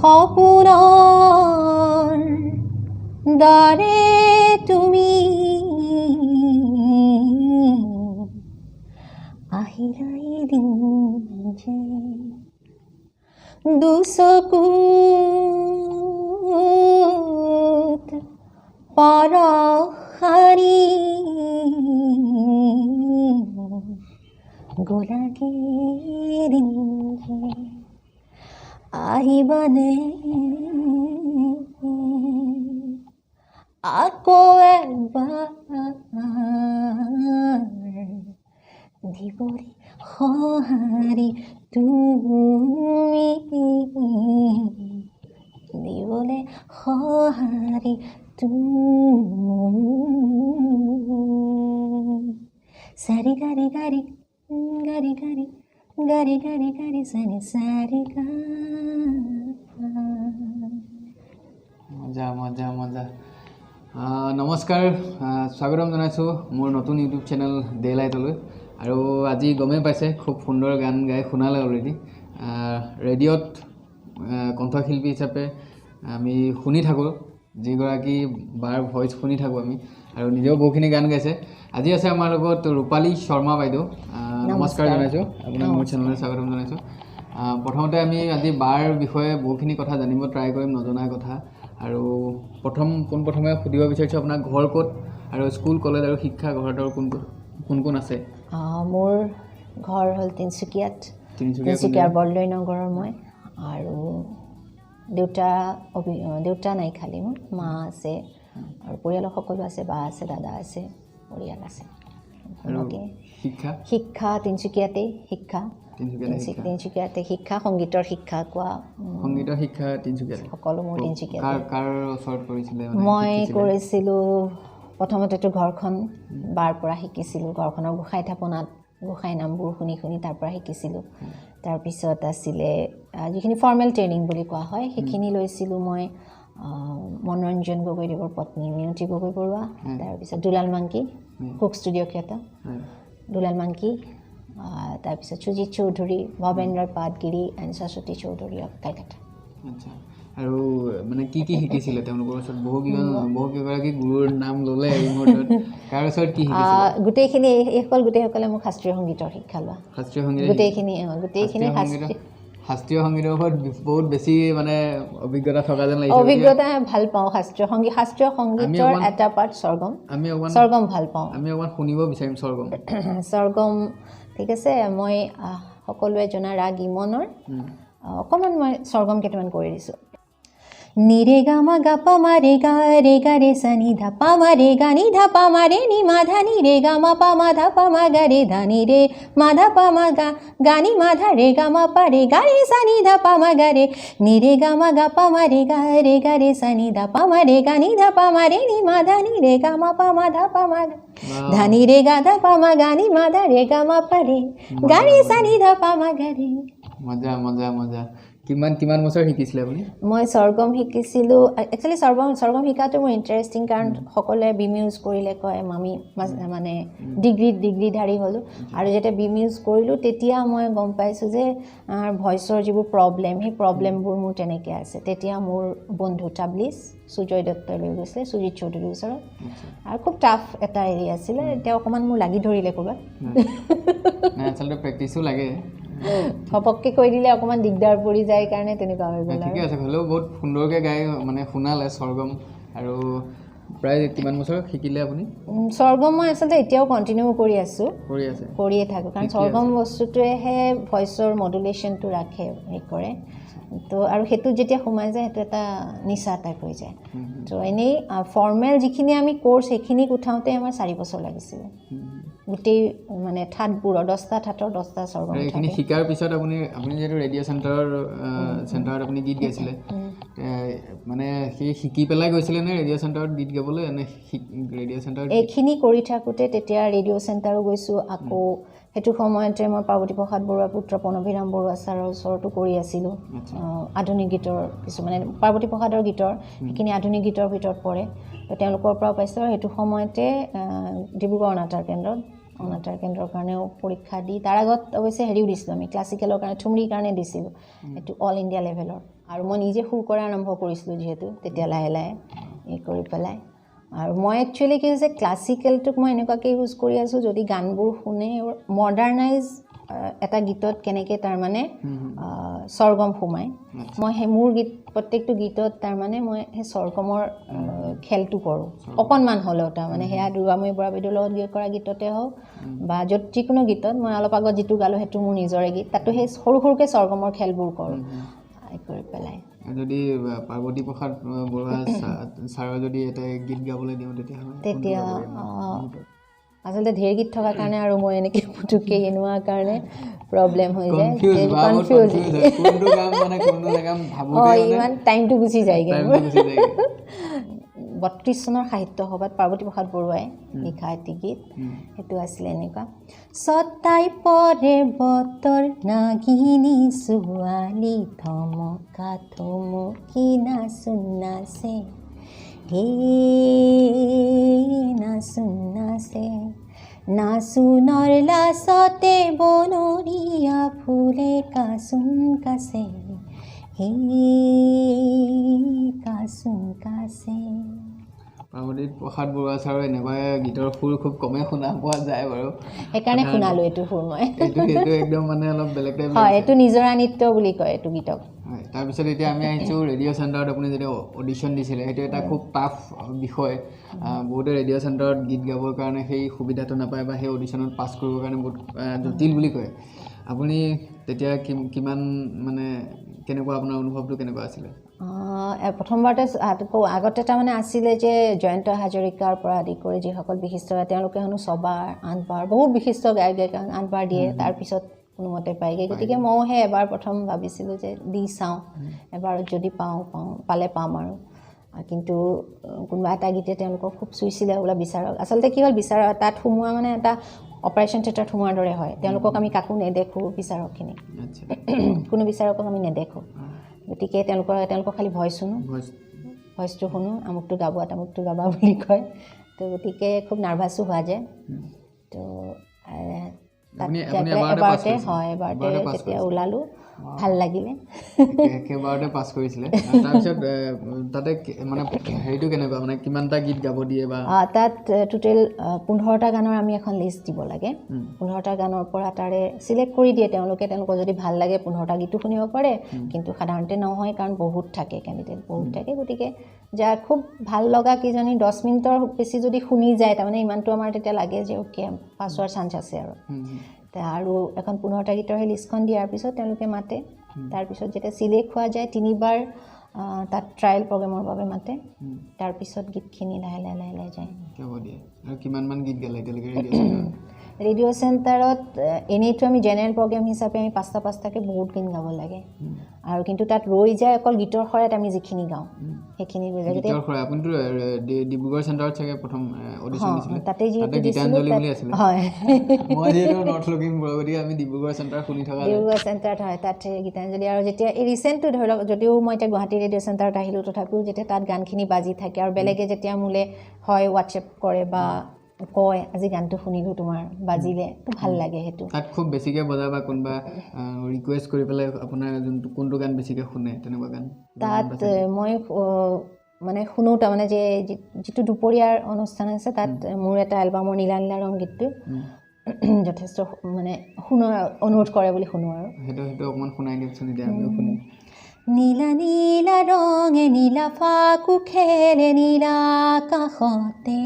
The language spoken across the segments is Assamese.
সপোনৰ দৰে তুমি আহিলা এদিন যে দুচকুত পৰশাৰী গোলাগী এদিন যে আহিবানে আকৌ এবাৰ দিবৰে সঁহাৰি তুমি দিবলে সঁহাৰি সাৰি গাৰি গাৰি গাৰি গাৰি গাৰি গাৰি গাৰি সানি সাৰি গা মজা মজা মজা নমস্কাৰ স্বাগতম জনাইছোঁ মোৰ নতুন ইউটিউব চেনেল ডে লাইটলৈ আৰু আজি গমেই পাইছে খুব সুন্দৰ গান গাই শুনালে অলৰেডি ৰেডিঅ'ত কণ্ঠশিল্পী হিচাপে আমি শুনি থাকোঁ যিগৰাকী বাৰ ভইচ শুনি থাকোঁ আমি আৰু নিজেও বহুখিনি গান গাইছে আজি আছে আমাৰ লগত ৰূপালী শৰ্মা বাইদেউ নমস্কাৰ জনাইছোঁ আপোনাক মোৰ চেনেললৈ স্বাগতম জনাইছোঁ প্ৰথমতে আমি আজি বাৰ বিষয়ে বহুখিনি কথা জানিব ট্ৰাই কৰিম নজনা কথা আৰু প্ৰথমে সুধিব বিচাৰিছোঁ আপোনাৰ ঘৰ ক'ত আৰু স্কুল কলেজ আৰু শিক্ষা ঘৰত আৰু কোন কোন আছে মোৰ ঘৰ হ'ল তিনিচুকীয়াৰ বৰদলৈ নগৰৰ মই আৰু দেউতা নাই খালি মোৰ মা আছে আৰু পৰিয়ালৰ সকলো আছে বা আছে দাদা আছে পৰিয়াল আছে শিক্ষা তিনিচুকীয়াতে শিক্ষা সংগীতৰ শিক্ষা তিনিচুকীয়াতে সকলো মোৰ তিনিচুকীয়াতে মই কৰিছিলোঁ প্ৰথমতেতো ঘৰখন বাৰ পৰা শিকিছিলোঁ ঘৰখনৰ গোসাঁই নামবোৰ শুনি তাৰ পৰা শিকিছিলোঁ তাৰপিছত আছিলে যিখিনি ফৰ্মেল ট্ৰেইনিং বুলি কোৱা হয় সেইখিনি লৈছিলোঁ মই মনোৰঞ্জন গগৈদেৱৰ পত্নী মিনতি গগৈ বৰুৱা তাৰপিছত Dulal monkey cook studio' creator Dulal monkey তাৰপিছত সুজিত চৌধুৰী ভৱেন্দ্ৰ পাটগিৰি এণ্ড সৰস্বতী চৌধুৰী অফ কলকাতা আৰু মানে কি শিকিছিলে তেওঁলোকৰ ওচৰত বহুকেইগৰাকী গুৰুৰ নাম ল'লে এই মুহূৰ্তত তাৰ ওচৰত কি গোটেইখিনি গোটেইসকলে মোক শাস্ত্ৰীয় সংগীতৰ শিক্ষা লোৱা গোটেইখিনি শাস্ত্ৰীয় সংগীতৰ ওপৰত বহুত বেছি মানে অভিজ্ঞতা থকা যেন লাগিছে অভিজ্ঞতা ভাল পাওঁ শাস্ত্ৰীয় সংগীতৰ এটা পাৰ্ট স্বৰগম ভাল পাওঁ আমি অকণমান শুনিব বিচাৰিম স্বৰগম ঠিক আছে মই সকলোৱে জনা ৰাগ ইমনৰ অকণমান মই স্বৰগম কেইটামান কৰি দিছোঁ নিৰে গা মা গা পা মা ৰে গা ৰে সা নি ধা পা মা ৰে গা নি ধা পা মা ৰে নি মা ধা নি ৰে গা মা পা মা ধা পা মা গা রে ধা নি রে মা ধা পা মা গা নি মা ধা রে গা মা পা রে গা রে সা নি ধা পা মা গা রে নি রে গা মা গা পা মা রে রে সা নি ধা পা মা রে গা নি ধা পা মা রে নি মা ধা নি রে গা মা পা মা ধা পা মা ধা নি রে গা ধা পা মা গা নি মা ধা রে গা মা পা রে গা রে সা নি ধা পা মা গা ৰে মজা মজা মজা কিমান বছৰ শিকিছিলে আপুনি মই স্বৰগম শিকিছিলোঁ একচুৱেলি স্বৰগম শিকাটো মোৰ ইণ্টাৰেষ্টিং কাৰণ সকলোৱে বিমিউজ কৰিলে কয় আমি মানে ডিগ্ৰীধাৰী হ'লোঁ আৰু যেতিয়া বিমিউজ কৰিলোঁ তেতিয়া মই গম পাইছোঁ যে ভইচৰ যিবোৰ প্ৰব্লেম সেই প্ৰব্লেমবোৰ মোৰ তেনেকৈ আছে তেতিয়া মোৰ বন্ধু তাবলিছ সুজয় দত্তই লৈ গৈছিলে সুজিত চৌধুৰীৰ ওচৰত আৰু খুব টাফ এটা এৰিয়া আছিলে তেওঁ অকণমান মোৰ লাগি ধৰিলে ক'ৰবাত আচলতে প্ৰেক্টিছো লাগে ঘপককৈ কৈ দিলে অকণমান দিগদাৰ পৰি যায় কাৰণে তেনেকুৱা হৈ গ'ল ঠিকে আছে হ'লেও বহুত সুন্দৰকৈ গাই মানে শুনালে স্বৰগম আৰু প্ৰায় কিমান বছৰ শিকিলে আপুনি স্বৰগম মই আচলতে এতিয়াও কণ্টিনিউ কৰিয়ে থাকোঁ কাৰণ স্বৰগম বস্তুটোৱেহে ভইচৰ মডুলেশ্যনটো ৰাখে কৰে তো আৰু সেইটো যেতিয়া সোমাই যায় সেইটো এটা নিচা টাইপ হৈ যায় তো এনেই ফৰ্মেল যিখিনি আমি কোৰ্চ সেইখিনিক উঠাওঁতে আমাৰ 4 বছৰ লাগিছিলে গোটেই মানে ঠাটবোৰ 10টা ঠাটৰ 10টা স্বৰগম এইখিনি শিকাৰ পিছত আপুনি যেটো ৰেডিঅ' চেণ্টাৰত আপুনি গীত গাইছিলে মানে সেই শিকি পেলাই গৈছিলে নে ৰেডিঅ' চেণ্টাৰত গীত গাবলৈ নে ৰেডিঅ' চেণ্টাৰত এইখিনি কৰি থাকোঁতে তেতিয়া ৰেডিঅ' চেণ্টাৰো গৈছোঁ আকৌ সেইটো সময়তে মই পাৰ্বতী প্ৰসাদ বৰুৱাৰ পুত্ৰ প্ৰণৱীৰাম বৰুৱা ছাৰৰ ওচৰতো কৰি আছিলোঁ আধুনিক গীতৰ কিছুমানে পাৰ্বতী প্ৰসাদৰ গীতৰ সেইখিনি আধুনিক গীতৰ ভিতৰত পৰে তো তেওঁলোকৰ পৰাও পাইছোঁ আৰু সেইটো সময়তে ডিব্ৰুগড় অনাতাঁৰ কেন্দ্ৰত অনাতাঁৰ কেন্দ্ৰৰ কাৰণেও পৰীক্ষা দি তাৰ আগত অৱশ্যে হেৰিও দিছিলোঁ আমি ক্লাছিকেলৰ কাৰণে ঠুমৰিৰ কাৰণে দিছিলোঁ এইটো অল ইণ্ডিয়া লেভেলৰ আৰু মই নিজে সুৰ কৰা আৰম্ভ কৰিছিলোঁ যিহেতু তেতিয়া লাহে লাহে এই কৰি পেলাই আৰু মই একচুৱেলি কি হৈছে ক্লাছিকেলটোক মই এনেকুৱাকৈ ইউজ কৰি আছোঁ যদি গানবোৰ শুনে মডাৰ্ণাইজ এটা গীতত কেনেকৈ তাৰমানে স্বৰগম সোমায় মই সেই মোৰ গীত প্ৰত্যেকটো গীতত তাৰমানে মই সেই স্বৰগমৰ খেলটো কৰোঁ অকণমান হ'লেও তাৰমানে সেয়া দুৰ্গাময়ী বৰা বাইদেউৰ লগত গীত কৰা গীততে হওক বা য'ত যিকোনো গীতত মই অলপ আগত যিটো গালোঁ সেইটো মোৰ নিজৰে গীত তাতো সেই সৰু সৰুকৈ স্বৰগমৰ খেলবোৰ কৰোঁ কৰি পেলাই যদি পাৰ্বতী প্ৰসাদ বৰুৱা ছাৰৰ যদি এটা গীত গাবলৈ দিওঁ তেতিয়া আচলতে ঢেৰ গীত থকাৰ কাৰণে আৰু মই এনেকৈ পুটুককৈ এনোৱাৰ কাৰণে প্ৰব্লেম হৈ যায় ইমান টাইমটো গুচি যায়গৈ 32 চনৰ সাহিত্য সভাত পাৰ্বতী প্ৰসাদ বৰুৱাই লিখা এটি গীত সেইটো আছিলে এনেকুৱা ছটাই পৰে বতৰ নাগিনী ছোৱালী ধমকা ধমকি নাচোন নাচে হে নাচোন নাচে নাচোনৰ লাচতে বনৰীয়া ফুলে কাচোন কাছে হে কাচোন কাছে পাৰ্বতী প্ৰসাদ বৰুৱা ছাৰৰ এনেকুৱা গীতৰ সুৰ খুব কমেই শুনা পোৱা যায় বাৰু সেইকাৰণে শুনালোঁ এইটো সুৰ মই এইটো একদম মানে অলপ বেলেগ টাইপ হয় এইটো নিজৰা নৃত্য বুলি কয় এইটো গীতক হয় তাৰপিছত এতিয়া আমি আহিছোঁ ৰেডিঅ' চেণ্টাৰত আপুনি যেতিয়া অডিশ্যন দিছিলে সেইটো এটা খুব টাফ বিষয় বহুতে ৰেডিঅ' চেণ্টাৰত গীত গাবৰ কাৰণে সেই সুবিধাটো নাপায় বা সেই অডিশ্যনত পাছ কৰিবৰ কাৰণে বহুত জটিল বুলি কয় আপুনি তেতিয়া কিমান মানে কেনেকুৱা আপোনাৰ অনুভৱটো কেনেকুৱা আছিলে প্ৰথমবাৰতে আগতে তাৰমানে আছিলে যে জয়ন্ত হাজৰিকাৰ পৰা আদি কৰি যিসকল বিশিষ্ট তেওঁলোকে হেনো ছবাৰ 8বাৰ বহুত বিশিষ্ট গায়ক 8বাৰ দিয়ে তাৰপিছত কোনোমতে পায়গৈ গতিকে ময়ো সেই এবাৰ প্ৰথম ভাবিছিলোঁ যে দি চাওঁ এবাৰত যদি পালে পাম আৰু কিন্তু কোনোবা এটা গীতে তেওঁলোকক খুব চুইছিলে বোলে বিচাৰক আচলতে কি হ'ল বিচাৰক তাত সোমোৱা মানে এটা অপাৰেশ্যন থিয়েটাৰত সোমোৱাৰ দৰে হয় তেওঁলোকক আমি কাকো নেদেখোঁ বিচাৰকখিনিক কোনো বিচাৰকক আমি নেদেখোঁ গতিকে তেওঁলোকক খালি ভইচটো শুনো আমুকটো গাব তামুকটো গাবা বুলি কয় তো গতিকে খুব নাৰ্ভাছো হোৱা যায় তো এবাৰতে যেতিয়া ওলালোঁ ভাল লাগিলে একেবাৰতে পাছ কৰিছিলে তাৰপিছত তাতে মানে হেৰিটো কেনেকুৱা মানে কিমানটা গীত গাব দিয়ে বা তাত টোটেল 15টা গানৰ আমি এখন লিষ্ট দিব লাগে 15টা গানৰ পৰা তাৰে চিলেক্ট কৰি দিয়ে তেওঁলোকৰ যদি ভাল লাগে 15টা গীতো শুনিব পাৰে কিন্তু সাধাৰণতে নহয় কাৰণ বহুত থাকে কেণ্ডিডেট বহুত থাকে গতিকে যাৰ খুব ভাল লগা কিজনী 10 মিনিটৰ বেছি যদি শুনি যায় তাৰমানে ইমানটো আমাৰ তেতিয়া লাগে যে অ'কে পাছ হোৱাৰ চান্স আছে আৰু এখন 15টা গীতৰ সেই লিষ্টখন দিয়াৰ পিছত তেওঁলোকে মাতে তাৰপিছত যেতিয়া চিলেক্ট হোৱা যায় 3বাৰ তাত ট্ৰায়েল প্ৰগ্ৰেমৰ বাবে মাতে তাৰপিছত গীতখিনি লাহে লাহে যায় আৰু কিমানমান গীত গালে এতিয়ালৈকে ৰেডিঅ' চেণ্টাৰত এনেইতো আমি জেনেৰেল প্ৰগ্ৰেম হিচাপে আমি 5টাকৈ বহুত গীত গাব লাগে আৰু কিন্তু তাত ৰৈ যায় অকল গীতৰ সৰাত আমি যিখিনি গাওঁ সেইখিনি ৰৈ যায় আপুনিতো ডিব্ৰুগড় চেণ্টাৰত চাগে প্ৰথম অডিশ্যন দিছিলে তাতে যিহেতু গীতাঞ্জলি বুলি আছিলে হয় মই যিহেতু নৰ্থ লখিমপুৰ গতিকে আমি ডিব্ৰুগড় চেণ্টাৰ শুনি থকা ডিব্ৰুগড় চেণ্টাৰত হয় তাত গীতাঞ্জলি আৰু যেতিয়া এই ৰিচেণ্টটো ধৰি লওক যদিও মই এতিয়া গুৱাহাটী ৰেডিঅ' চেণ্টাৰত আহিলোঁ তথাপিও যেতিয়া তাত গানখিনি বাজি থাকে আৰু বেলেগে যেতিয়া মোলৈ হয় হোৱাটছএপ কৰে বা কয় আজি গানটো শুনিলোঁ তোমাৰ বাজিলে তো ভাল লাগে সেইটো তাত খুব বেছিকৈ বজা বা কোনোবা ৰিকুৱেষ্ট কৰি পেলাই আপোনাৰ কোনটো গান বেছিকৈ শুনে তেনেকুৱা গান তাত মই মানে শুনো তাৰমানে যে যিটো দুপৰীয়াৰ অনুষ্ঠান আছে তাত মোৰ এটা এলবামৰ নীলা নীলা ৰং গীতটো যথেষ্ট মানে শুনো অনুৰোধ কৰে বুলি শুনো আৰু সেইটো অকণমান শুনাই দিয়কচোন এতিয়া আমিও শুনো নীলা নীলা ৰঙে নীলা ফাকু খেলে নীলা আকাশতে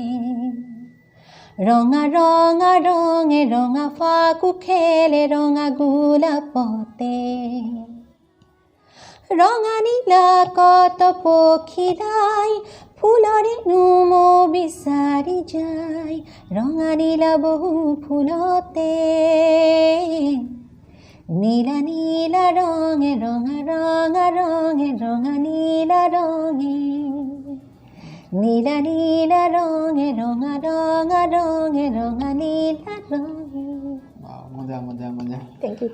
ৰঙা ৰঙা ৰঙে ৰঙা ফাকু খেলে ৰঙা গোলাপতে ৰঙা নীলা কত পখিলাই ফুলৰে নুম বিচাৰি যায় ৰঙা নীলা বহু ফুলতে নীলা নীলা ৰঙে ৰঙা ৰঙা ৰঙে ৰঙা নীলা ৰঙে নীলা নীলা ৰঙে ৰঙা ৰঙা ৰঙে ৰঙা নীলা ৰঙে মজা মজা মজা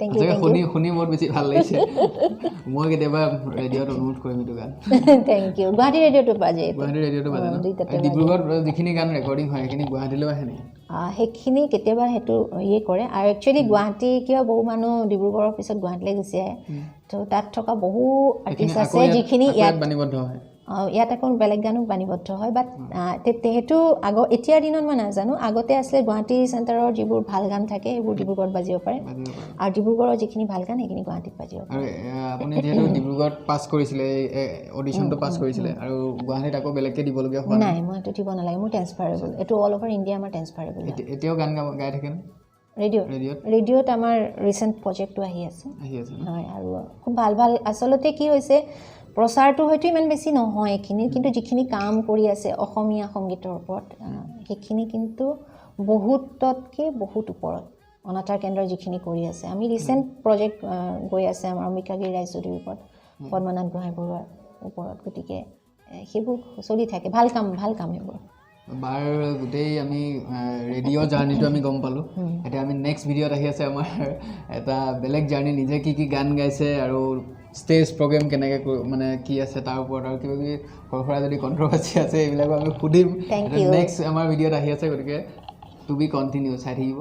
থেংক ইউ শুনি বহুত বেছি ভাল লাগিছে মই কেতিয়াবা ৰেডিঅ'ত অনুৰোধ কৰিম এইটো গান থেংক ইউ গুৱাহাটী ৰেডিঅ'টো বাজে গুৱাহাটী ৰেডিঅ'টো বাজে ন ডিব্ৰুগড়ত যিখিনি গান ৰেকৰ্ডিং হয় সেইখিনি গুৱাহাটীলৈ আহে নেকি সেইখিনি কেতিয়াবা সেইটো ইয়ে কৰে আৰু একচুৱেলি গুৱাহাটী কিয় বহু মানুহ ডিব্ৰুগড়ৰ পিছত গুৱাহাটীলৈ গুচি আহে তো তাত থকা বহু আৰ্টিষ্ট আছে যিখিনি ইয়াত বাণীবদ্ধ হয় ইয়াত আকৌ বেলেগ গানো বাণীবদ্ধ হয় বাট সেইটো এতিয়াৰ দিনত মই নাজানো আগতে আছিলে গুৱাহাটী চেণ্টাৰৰ যিবোৰ ভাল গান থাকে সেইবোৰ ডিব্ৰুগড়ত বাজিব পাৰে আৰু ডিব্ৰুগড়ৰ যিখিনি ভাল গান সেইখিনি গুৱাহাটীত বাজিব পাৰে আপুনি যিহেতু ডিব্ৰুগড়ত পাছ কৰিছিলে অডিশ্যনটো পাছ কৰিছিলে আৰু গুৱাহাটীত আকৌ বেলেগকৈ দিবলগীয়া হোৱা নাই মই এইটো দিব নালাগে মোৰ ট্ৰেন্সফাৰেবল এইটো অল অভাৰ ইণ্ডিয়া আমাৰ ট্ৰেন্সফাৰেবল এতিয়াও গান গাই থাকে ৰেডিঅ'ত আমাৰ ৰিচেণ্ট প্ৰজেক্টটো আহি আছে হয় আৰু খুব ভাল ভাল আচলতে কি হৈছে প্ৰচাৰটো হয়তো ইমান বেছি নহয় এইখিনি কিন্তু যিখিনি কাম কৰি আছে অসমীয়া সংগীতৰ ওপৰত সেইখিনি কিন্তু বহুততকৈ বহুত ওপৰত অনাতাঁৰ কেন্দ্ৰৰ যিখিনি কৰি আছে আমি ৰিচেণ্ট প্ৰজেক্ট গৈ আছে আমাৰ অম্বিকাগিৰি ৰায়চৌধুৰীৰ ওপৰত পদ্মনাথ গোহাঁই বৰুৱাৰ ওপৰত গতিকে সেইবোৰ চলি থাকে ভাল কাম সেইবোৰ বাৰ গোটেই আমি ৰেডিঅ' জাৰ্ণিটো আমি গম পালোঁ এতিয়া আমি নেক্সট ভিডিঅ'ত আহি আছে আমাৰ এটা বেলেগ জাৰ্ণি নিজে কি গান গাইছে আৰু ষ্টেজ প্ৰগ্ৰেম কেনেকৈ মানে কি আছে তাৰ ওপৰত আৰু কিবা কিবি সৰু সুৰা যদি কণ্ট্ৰভাৰ্চি আছে এইবিলাকো আমি সুধিম নেক্সট আমাৰ ভিডিঅ'ত আহি আছে গতিকে টু বি কণ্টিনিউ চাই থাকিব